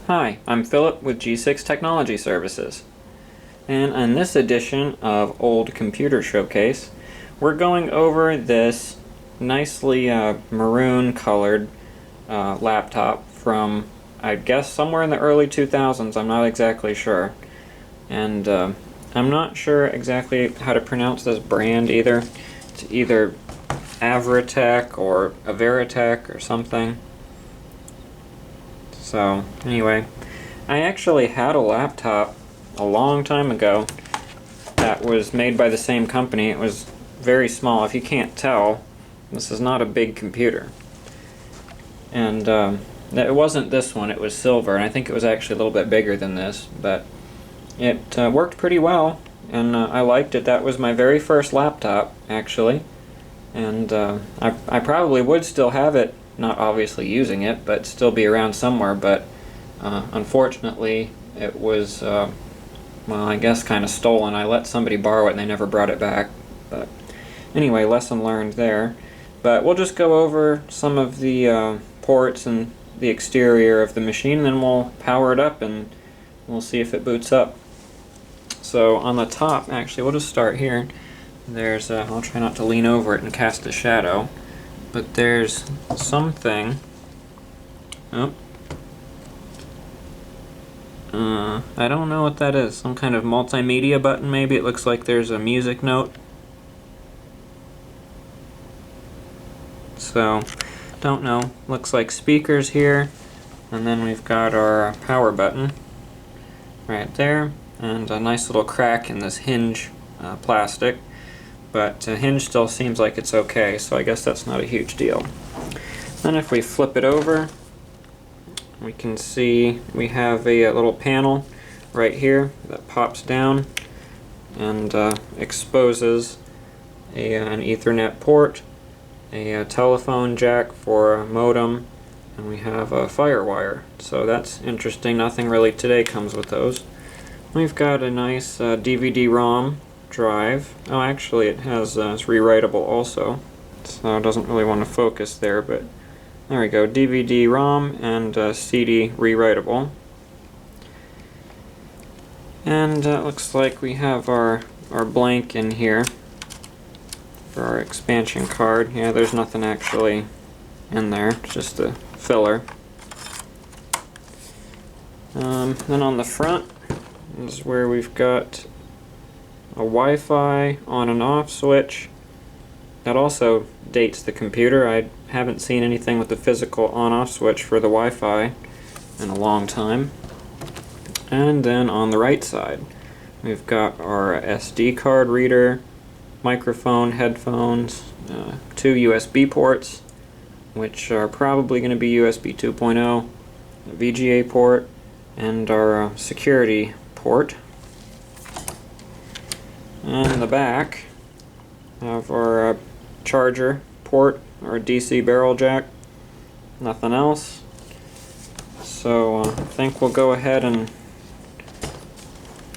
Hi, I'm Philip with G6 Technology Services, and in this edition of Old Computer Showcase, we're going over this nicely maroon colored laptop from, I guess, somewhere in the early 2000s. I'm not exactly sure, and I'm not sure exactly how to pronounce this brand either. It's either Averatec or Averatec or something. So anyway, I actually had a laptop a long time ago that was made by the same company. It was very small. If you can't tell, this is not a big computer. And it wasn't this one, it was silver, and I think it was actually a little bit bigger than this, but it worked pretty well, and I liked it. That was my very first laptop, actually, and I probably would still have it, not obviously using it, but still be around somewhere, but unfortunately it was, well, I guess kind of stolen. I let somebody borrow it and they never brought it back, but anyway, lesson learned there. But we'll just go over some of the ports and the exterior of the machine, and then we'll power it up and we'll see if it boots up. So on the top, actually, we'll just start here. There's, I'll try not to lean over it and cast a shadow, but there's something, oh, I don't know what that is, some kind of multimedia button maybe. It looks like there's a music note. So, don't know, looks like speakers here, and then we've got our power button right there, and a nice little crack in this hinge plastic. But hinge still seems like it's okay, so I guess that's not a huge deal. Then if we flip it over, we can see we have a little panel right here that pops down and exposes an Ethernet port, a telephone jack for a modem, and we have a FireWire. So that's interesting. Nothing really today comes with those. We've got a nice DVD-ROM drive. Oh, actually it has, it's rewritable also, so it doesn't really want to focus there, but there we go, DVD-ROM and CD rewritable. And it looks like we have our blank in here for our expansion card. Yeah, there's nothing actually in there, it's just a filler. Then on the front is where we've got a Wi-Fi on and off switch. That also dates the computer. I haven't seen anything with the physical on-off switch for the Wi-Fi in a long time. And then on the right side, we've got our SD card reader, microphone, headphones, 2 USB ports, which are probably going to be USB 2.0, a VGA port, and our security port. And in the back, have our charger port, our DC barrel jack, nothing else. So I think we'll go ahead and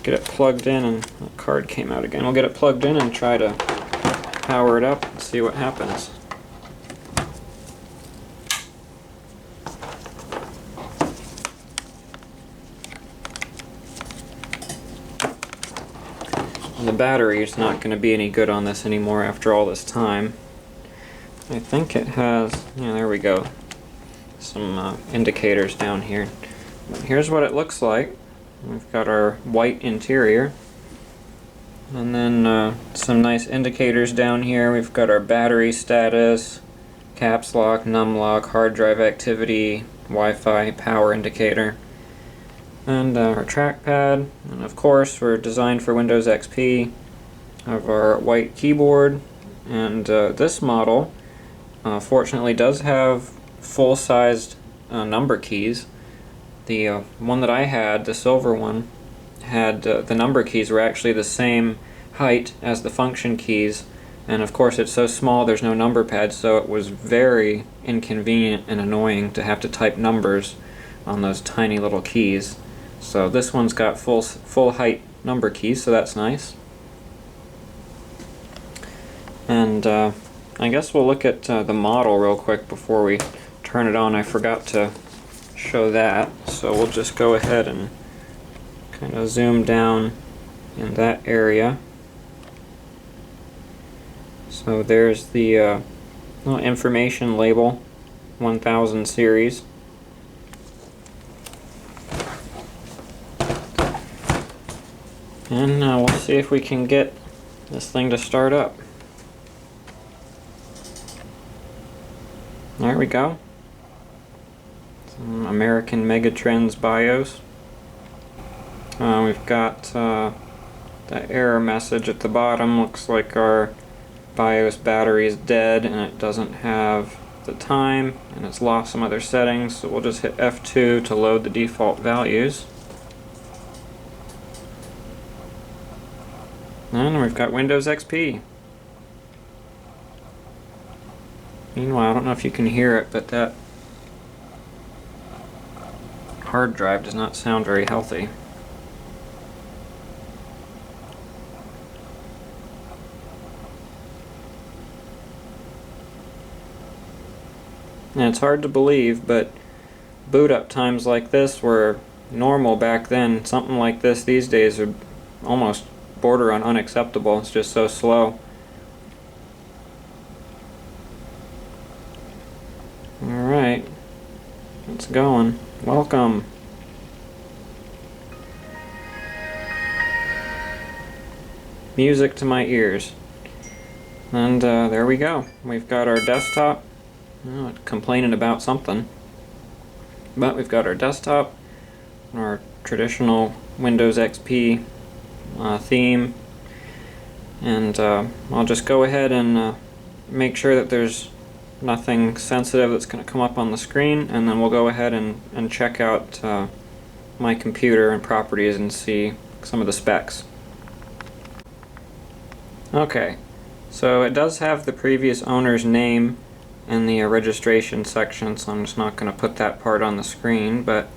get it plugged in, and the card came out again. We'll get it plugged in and try to power it up and see what happens. The battery is not going to be any good on this anymore after all this time. I think it has, yeah, there we go, some indicators down here. But here's what it looks like. We've got our white interior, and then some nice indicators down here. We've got our battery status, caps lock, num lock, hard drive activity, Wi-Fi, power indicator, and our trackpad, and of course we're designed for Windows XP. Have our white keyboard, and this model fortunately does have full-sized number keys. The one that I had, the silver one, had the number keys were actually the same height as the function keys, and of course it's so small there's no number pad, so it was very inconvenient and annoying to have to type numbers on those tiny little keys. So this one's got full height number keys, so that's nice. And I guess we'll look at the model real quick before we turn it on. I forgot to show that, so we'll just go ahead and kind of zoom down in that area. So there's the little information label, 1000 series. And we'll see if we can get this thing to start up. There we go. Some American Megatrends BIOS. We've got the error message at the bottom. Looks like our BIOS battery is dead and it doesn't have the time and it's lost some other settings, so we'll just hit F2 to load the default values. And we've got Windows XP. Meanwhile, I don't know if you can hear it, but that hard drive does not sound very healthy. And it's hard to believe, but boot up times like this were normal back then. Something like this these days are almost border on unacceptable. It's just so slow. Alright, it's going. Welcome. Music to my ears. And there we go. We've got our desktop. Oh, complaining about something. But we've got our desktop, our traditional Windows XP theme, and I'll just go ahead and make sure that there's nothing sensitive that's going to come up on the screen, and then we'll go ahead and check out my computer and properties and see some of the specs. Okay, so it does have the previous owner's name in the registration section, so I'm just not going to put that part on the screen, but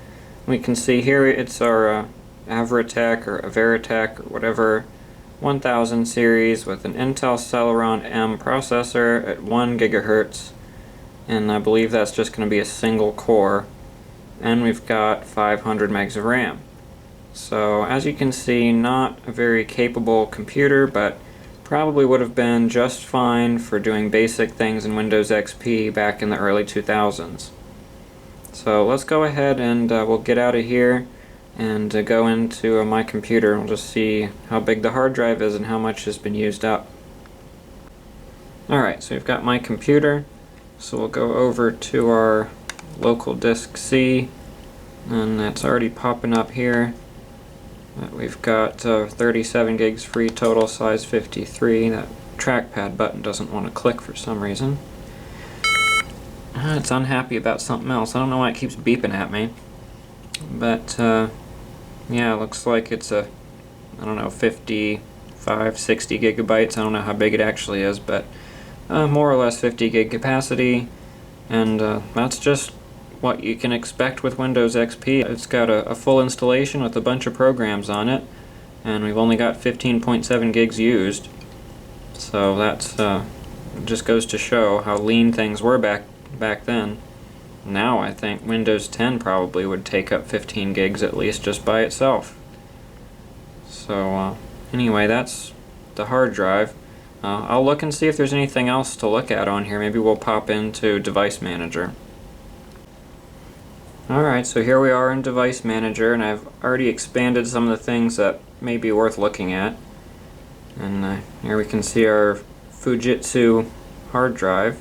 we can see here it's our Averatec or Averatec or whatever 1000 series with an Intel Celeron M processor at 1 GHz, and I believe that's just going to be a single core, and we've got 500 megs of RAM. So as you can see, not a very capable computer, but probably would have been just fine for doing basic things in Windows XP back in the early 2000s. So let's go ahead and we'll get out of here and go into my computer and we'll just see how big the hard drive is and how much has been used up. Alright, so we've got my computer, so we'll go over to our local disk C, and it's already popping up here. We've got 37 gigs free total, size 53. That trackpad button doesn't want to click for some reason. It's unhappy about something else. I don't know why it keeps beeping at me. But yeah, it looks like it's a, I don't know, 55, 60 gigabytes. I don't know how big it actually is, but more or less 50 gig capacity. And that's just what you can expect with Windows XP. It's got a full installation with a bunch of programs on it, and we've only got 15.7 gigs used. So that's just goes to show how lean things were back then. Now I think Windows 10 probably would take up 15 gigs at least just by itself. So anyway, that's the hard drive. I'll look and see if there's anything else to look at on here. Maybe we'll pop into Device Manager. Alright, so here we are in Device Manager, and I've already expanded some of the things that may be worth looking at. And here we can see our Fujitsu hard drive.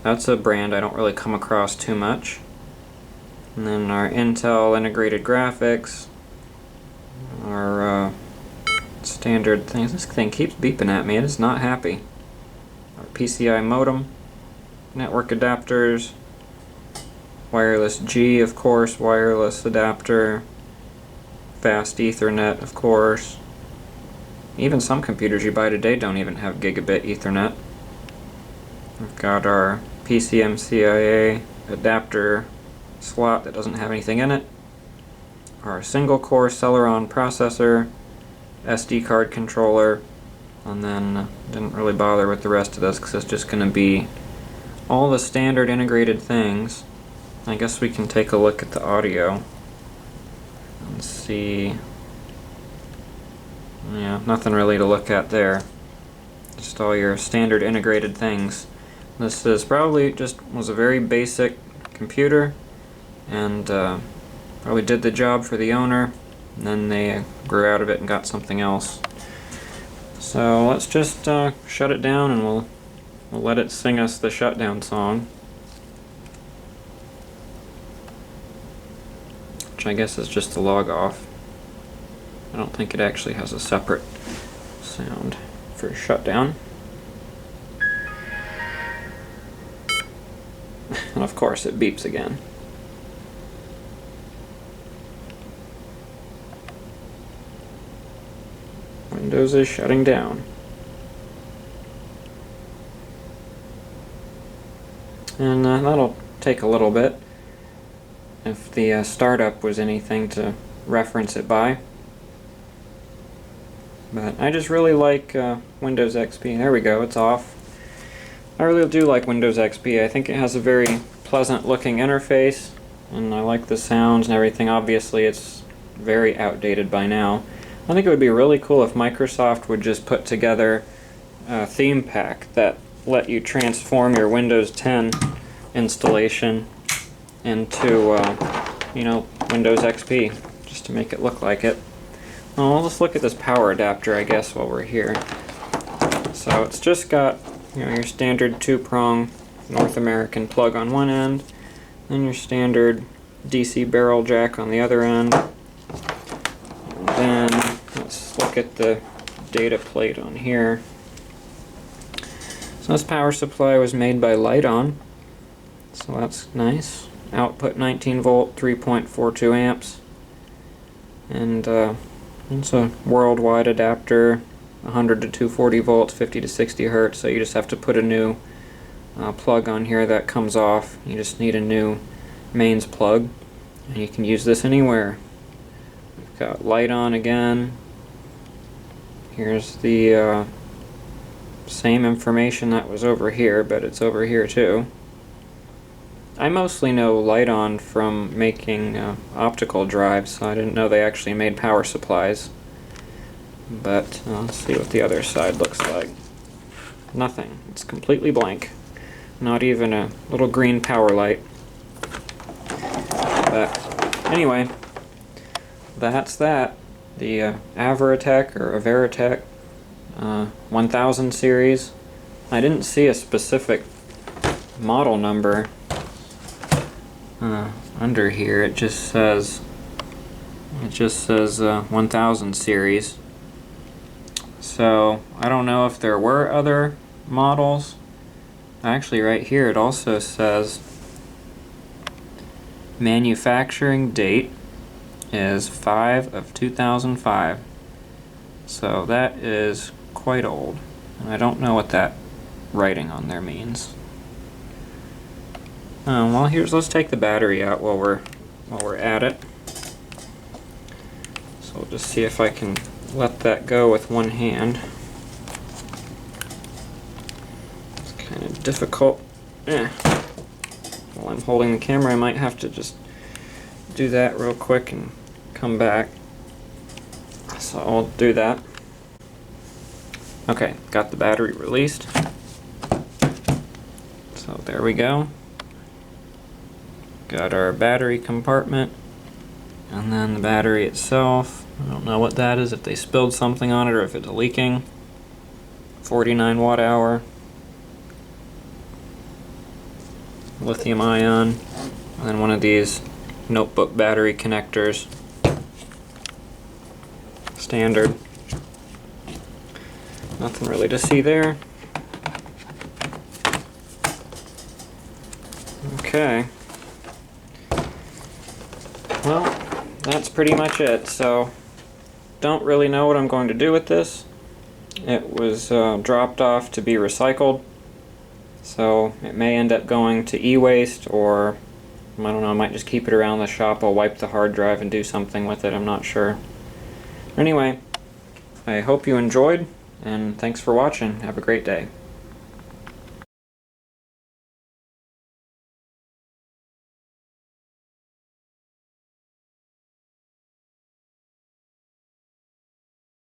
That's a brand I don't really come across too much. And then our Intel integrated graphics, our standard things. This thing keeps beeping at me, it is not happy. Our PCI modem, network adapters, wireless G, of course, wireless adapter, fast Ethernet, of course. Even some computers you buy today don't even have gigabit Ethernet. We've got our PCMCIA adapter slot that doesn't have anything in it. Our single core Celeron processor, SD card controller, and then didn't really bother with the rest of this because it's just going to be all the standard integrated things. I guess we can take a look at the audio and see. Yeah, nothing really to look at there. Just all your standard integrated things. This is probably was a very basic computer, and probably did the job for the owner, and then they grew out of it and got something else. So let's just shut it down, and we'll let it sing us the Shutdown Song, which I guess is just the log off. I don't think it actually has a separate sound for shutdown. And of course it beeps again. Windows is shutting down. And that'll take a little bit if the startup was anything to reference it by. But I just really like Windows XP. There we go, it's off. I really do like Windows XP. I think it has a very pleasant looking interface, and I like the sounds and everything. Obviously it's very outdated by now. I think it would be really cool if Microsoft would just put together a theme pack that let you transform your Windows 10 installation into Windows XP, just to make it look like it. Well, let's look at this power adapter, I guess, while we're here. So it's just got your standard 2-prong North American plug on one end, then your standard DC barrel jack on the other end. And then let's look at the data plate on here. So this power supply was made by Lite-On, so that's nice. Output 19 volt, 3.42 amps, and it's a worldwide adapter, 100 to 240 volts, 50 to 60 hertz, so you just have to put a new plug on here that comes off. You just need a new mains plug, and you can use this anywhere. We've got Lite-On again. Here's the same information that was over here, but it's over here too. I mostly know Lite-On from making optical drives, so I didn't know they actually made power supplies. But let's see what the other side looks like. Nothing. It's completely blank. Not even a little green power light. But anyway, that's that. The Averatec or Averatec 1000 series. I didn't see a specific model number under here. It just says 1000 series. So I don't know if there were other models. Actually, right here it also says manufacturing date is 5 of 2005. So that is quite old, and I don't know what that writing on there means. Well, let's take the battery out while we're at it. So we'll just see if I can let that go with one hand. It's kind of difficult. While I'm holding the camera, I might have to just do that real quick and come back. So I'll do that. Okay, got the battery released. So there we go. Got our battery compartment, and then the battery itself. I don't know what that is, if they spilled something on it or if it's leaking. 49 watt hour. Lithium ion. And then one of these notebook battery connectors. Standard. Nothing really to see there. Okay. Well, that's pretty much it. So, don't really know what I'm going to do with this. It was dropped off to be recycled, so it may end up going to e-waste, or I don't know, I might just keep it around the shop. I'll wipe the hard drive and do something with it, I'm not sure. Anyway, I hope you enjoyed, and thanks for watching. Have a great day.